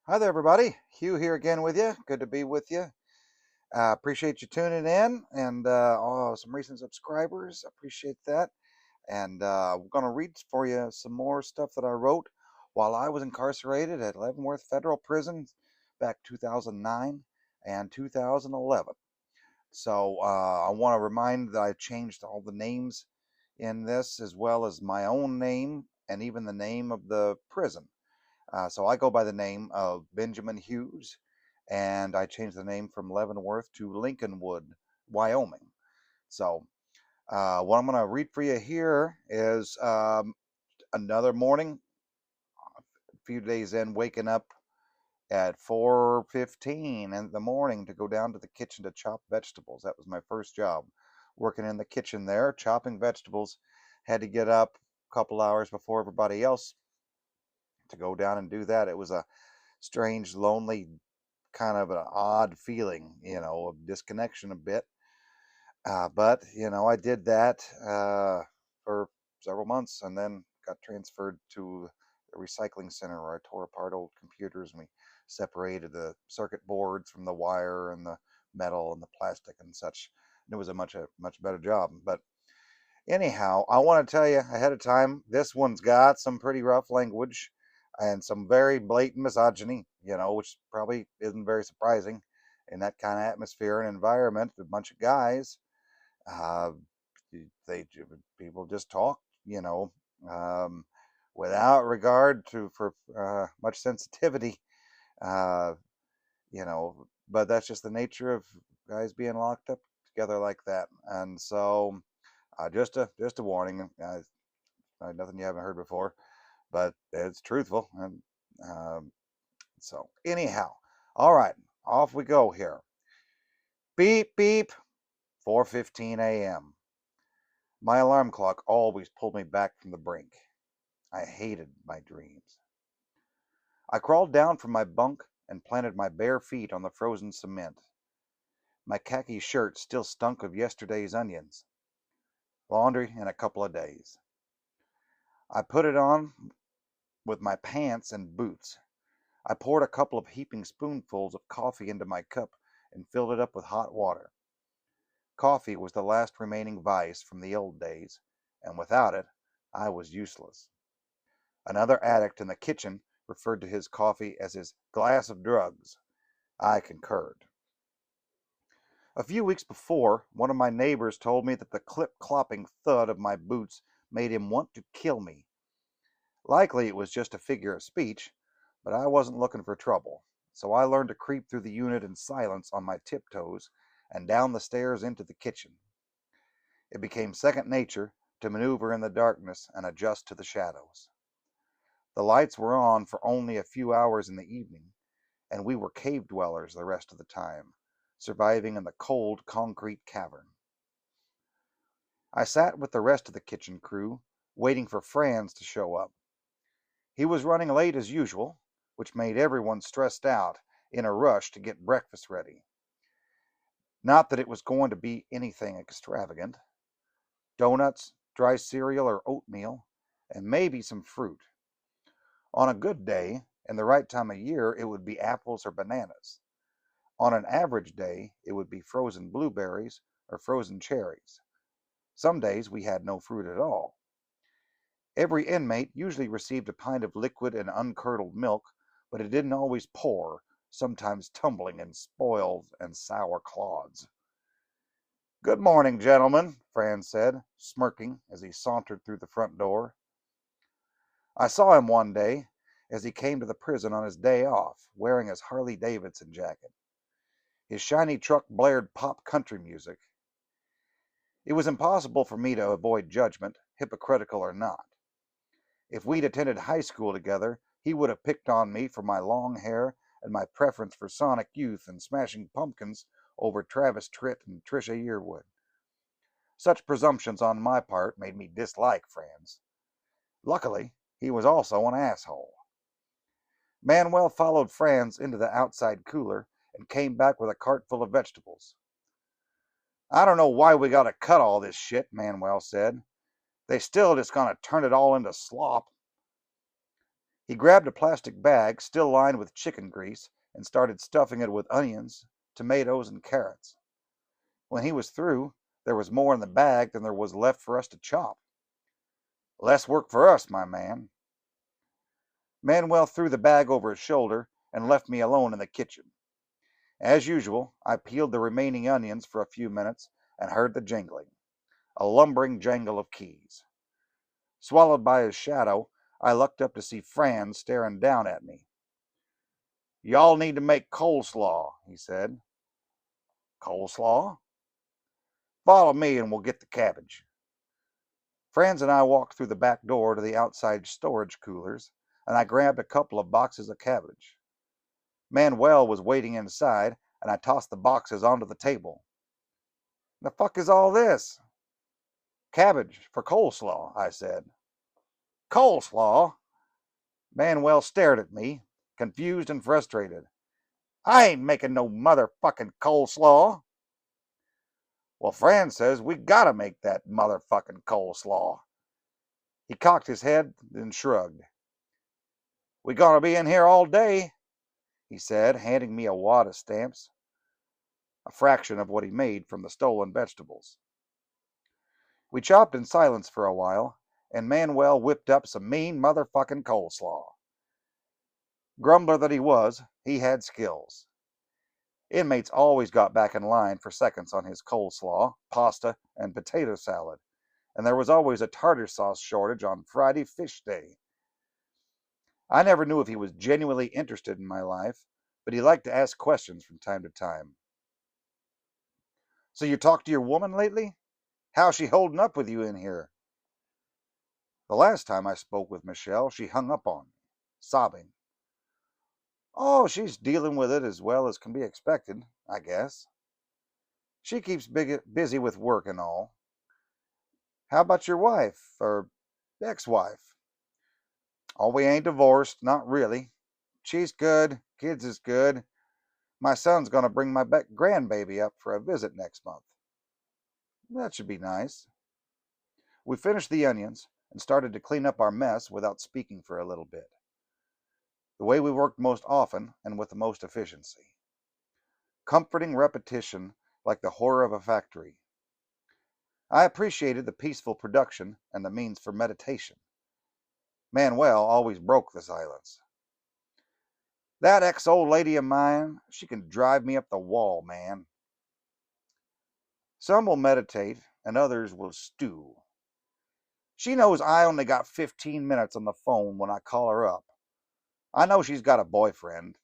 Hi there, everybody. Hugh here again with you. Good to be with you. Appreciate you tuning in and some recent subscribers. Appreciate that. And we're going to read for you some more stuff that I wrote while I was incarcerated at Leavenworth Federal Prison back 2009 and 2011. So I want to remind that I changed all the names in this as well as my own name and even the name of the prison. So I go by the name of Benjamin Hughes, and I changed the name from Leavenworth to Lincolnwood, Wyoming. So what I'm going to read for you here is another morning, a few days in, waking up at 4:15 in the morning to go down to the kitchen to chop vegetables. That was my first job, working in the kitchen there, chopping vegetables. Had to get up a couple hours before everybody else to go down and do that. It was a strange, lonely, kind of an odd feeling, of disconnection a bit. But I did that for several months and then got transferred to the recycling center where I tore apart old computers and we separated the circuit boards from the wire and the metal and the plastic and such. And it was a much better job. But anyhow, I want to tell you ahead of time, this one's got some pretty rough language and some very blatant misogyny, which probably isn't very surprising in that kind of atmosphere and environment. A bunch of guys, uh, they people just talk, um, without regard to for much sensitivity, uh, But that's just the nature of guys being locked up together like that, and so. Just a warning. Nothing you haven't heard before, but it's truthful. And so anyhow, all right, off we go here. Beep beep. 4:15 a.m. My alarm clock always pulled me back from the brink. I hated my dreams. I crawled down from my bunk and planted my bare feet on the frozen cement. My khaki shirt still stunk of yesterday's onions. Laundry in a couple of days. I put it on with my pants and boots. I poured a couple of heaping spoonfuls of coffee into my cup and filled it up with hot water. Coffee was the last remaining vice from the old days, and without it, I was useless. Another addict in the kitchen referred to his coffee as his glass of drugs. I concurred. A few weeks before, one of my neighbors told me that the clip-clopping thud of my boots made him want to kill me. Likely it was just a figure of speech, but I wasn't looking for trouble, so I learned to creep through the unit in silence on my tiptoes and down the stairs into the kitchen. It became second nature to maneuver in the darkness and adjust to the shadows. The lights were on for only a few hours in the evening, and we were cave dwellers the rest of the time, surviving in the cold concrete cavern. I sat with the rest of the kitchen crew, waiting for Franz to show up. He was running late as usual, which made everyone stressed out in a rush to get breakfast ready. Not that it was going to be anything extravagant. Donuts, dry cereal or oatmeal, and maybe some fruit. On a good day, and the right time of year, it would be apples or bananas. On an average day, it would be frozen blueberries or frozen cherries. Some days we had no fruit at all. Every inmate usually received a pint of liquid and uncurdled milk, but it didn't always pour, sometimes tumbling in spoiled and sour clods. "Good morning, gentlemen," Franz said, smirking as he sauntered through the front door. I saw him one day as he came to the prison on his day off, wearing his Harley-Davidson jacket. His shiny truck blared pop country music. It was impossible for me to avoid judgment, hypocritical or not. If we'd attended high school together, he would have picked on me for my long hair and my preference for Sonic Youth and Smashing Pumpkins over Travis Tritt and Trisha Yearwood. Such presumptions on my part made me dislike Franz. Luckily, he was also an asshole. Manuel followed Franz into the outside cooler and came back with a cart full of vegetables. "I don't know why we gotta cut all this shit," Manuel said. "They still just gonna turn it all into slop." He grabbed a plastic bag still lined with chicken grease and started stuffing it with onions, tomatoes, and carrots. When he was through, there was more in the bag than there was left for us to chop. Less work for us, my man. Manuel threw the bag over his shoulder and left me alone in the kitchen. As usual, I peeled the remaining onions for a few minutes and heard the jingling, a lumbering jangle of keys. Swallowed by his shadow, I looked up to see Franz staring down at me. "Y'all need to make coleslaw," he said. "Coleslaw?" "Follow me and we'll get the cabbage." Franz and I walked through the back door to the outside storage coolers, and I grabbed a couple of boxes of cabbage. Manuel was waiting inside, and I tossed the boxes onto the table. "The fuck is all this?" "Cabbage for coleslaw," I said. "Coleslaw?" Manuel stared at me, confused and frustrated. "I ain't making no motherfucking coleslaw." "Well, Franz says we gotta make that motherfucking coleslaw." He cocked his head, then shrugged. "We gonna be in here all day," he said, handing me a wad of stamps, a fraction of what he made from the stolen vegetables. We chopped in silence for a while, and Manuel whipped up some mean motherfucking coleslaw. Grumbler that he was, he had skills. Inmates always got back in line for seconds on his coleslaw, pasta, and potato salad, and there was always a tartar sauce shortage on Friday fish day. I never knew if he was genuinely interested in my life, but he liked to ask questions from time to time. "So you talked to your woman lately? How's she holding up with you in here?" The last time I spoke with Michelle, she hung up on me, sobbing. "Oh, she's dealing with it as well as can be expected, I guess. She keeps busy with work and all." "How about your wife, or ex-wife?" "Oh, we ain't divorced, not really. She's good, kids is good. My son's gonna bring my grandbaby up for a visit next month." "That should be nice." We finished the onions and started to clean up our mess without speaking for a little bit. The way we worked most often and with the most efficiency. Comforting repetition like the horror of a factory. I appreciated the peaceful production and the means for meditation. Manuel always broke the silence. "That ex-old lady of mine, she can drive me up the wall, man." Some will meditate and others will stew. She knows I only got 15 minutes on the phone when I call her up. I know she's got a boyfriend.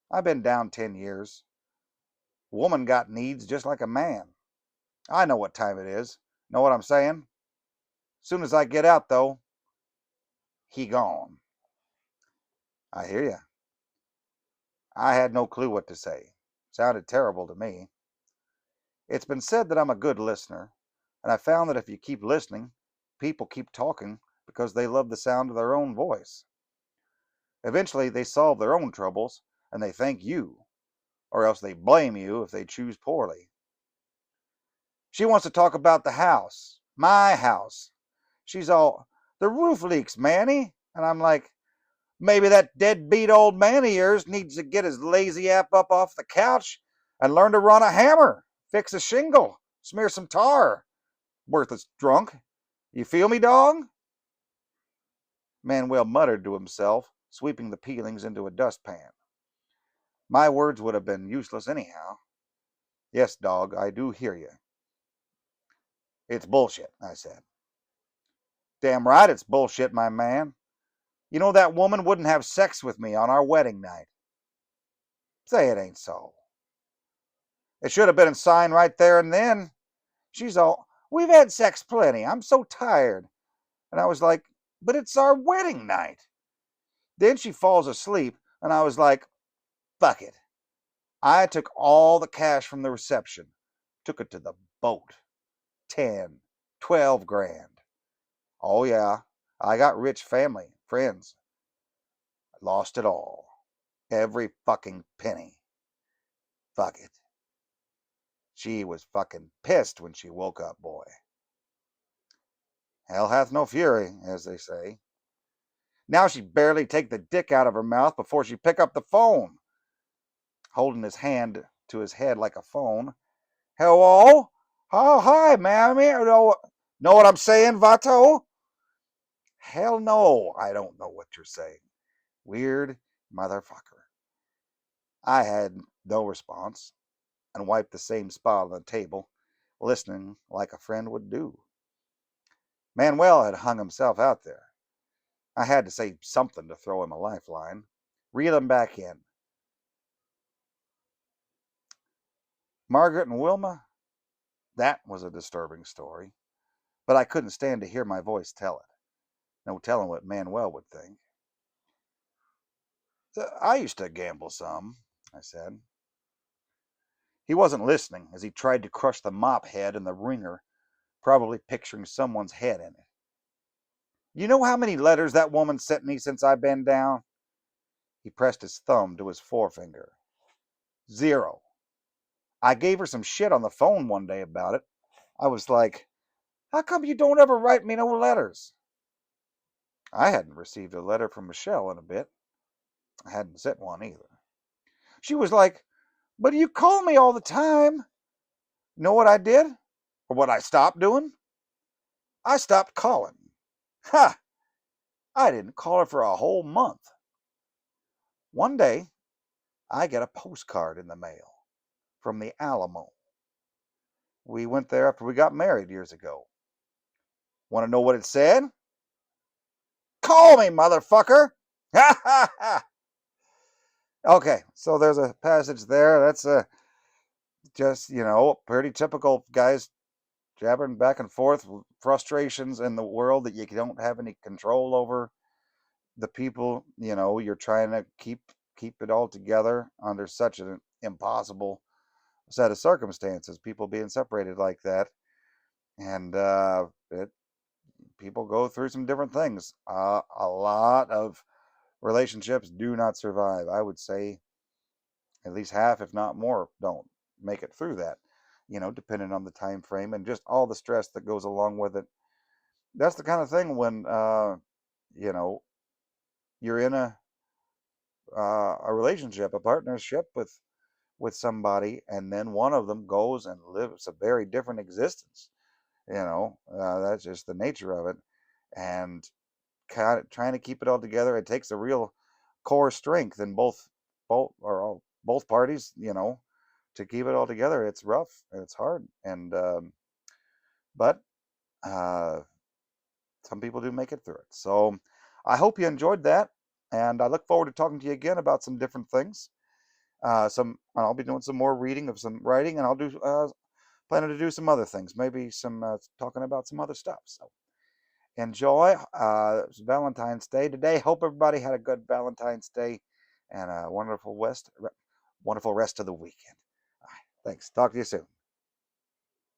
I've been down 10 years. Woman got needs just like a man. I know what time it is. Know what I'm saying? Soon as I get out, though, he gone. I hear you. I had no clue what to say. Sounded terrible to me. It's been said that I'm a good listener, and I found that if you keep listening, people keep talking because they love the sound of their own voice. Eventually, they solve their own troubles, and they thank you, or else they blame you if they choose poorly. She wants to talk about the house, my house. She's all, "The roof leaks, Manny." And I'm like, "Maybe that deadbeat old man of yours needs to get his lazy app up off the couch and learn to run a hammer, fix a shingle, smear some tar. Worthless drunk. You feel me, dog?" Manuel muttered to himself, sweeping the peelings into a dustpan. My words would have been useless anyhow. "Yes, dog, I do hear you." "It's bullshit," I said. "Damn right it's bullshit, my man. You know that woman wouldn't have sex with me on our wedding night." "Say it ain't so." "It should have been a sign right there and then." She's all, "We've had sex plenty. I'm so tired." And I was like, "But it's our wedding night." Then she falls asleep, and I was like, "Fuck it." I took all the cash from the reception, took it to the boat. 10, 12 grand. Oh yeah, I got rich family, friends. I lost it all. Every fucking penny. Fuck it. She was fucking pissed when she woke up, boy. Hell hath no fury, as they say. Now she'd barely take the dick out of her mouth before she'd pick up the phone, holding his hand to his head like a phone. Hello? Oh, hi, mammy. Know what I'm saying, Vato? Hell no, I don't know what you're saying. Weird motherfucker. I had no response and wiped the same spot on the table, listening like a friend would do. Manuel had hung himself out there. I had to say something to throw him a lifeline, reel him back in. Margaret and Wilma, that was a disturbing story, but I couldn't stand to hear my voice tell it. No telling what Manuel would think. I used to gamble some, I said. He wasn't listening as he tried to crush the mop head in the ringer, probably picturing someone's head in it. You know how many letters that woman sent me since I've been down? He pressed his thumb to his forefinger. 0. I gave her some shit on the phone one day about it. I was like, how come you don't ever write me no letters? I hadn't received a letter from Michelle in a bit. I hadn't sent one either. She was like, but you call me all the time. Know what I did? Or what I stopped doing? I stopped calling. Ha! I didn't call her for a whole month. One day, I get a postcard in the mail from the Alamo. We went there after we got married years ago. Want to know what it said? Call me, motherfucker! Ha ha ha! Okay, so there's a passage there. That's just, pretty typical guys jabbering back and forth, frustrations in the world that you don't have any control over. The people, you're trying to keep it all together under such an impossible set of circumstances, people being separated like that. And people go through some different things. A lot of relationships do not survive. I would say at least half, if not more, don't make it through that, depending on the time frame and just all the stress that goes along with it. That's the kind of thing when you know you're in a relationship, a partnership with somebody, and then one of them goes and lives a very different existence. That's just the nature of it, and kind of trying to keep it all together. It takes a real core strength in both parties, to keep it all together. It's rough and it's hard, and but uh, some people do make it through it. So I hope you enjoyed that, and I look forward to talking to you again about some different things. I'll be doing some more reading of some writing, and I'll do planning to do some other things, maybe some talking about some other stuff. So enjoy. It's Valentine's Day today. Hope everybody had a good Valentine's Day and a wonderful rest of the weekend. All right, thanks. Talk to you soon.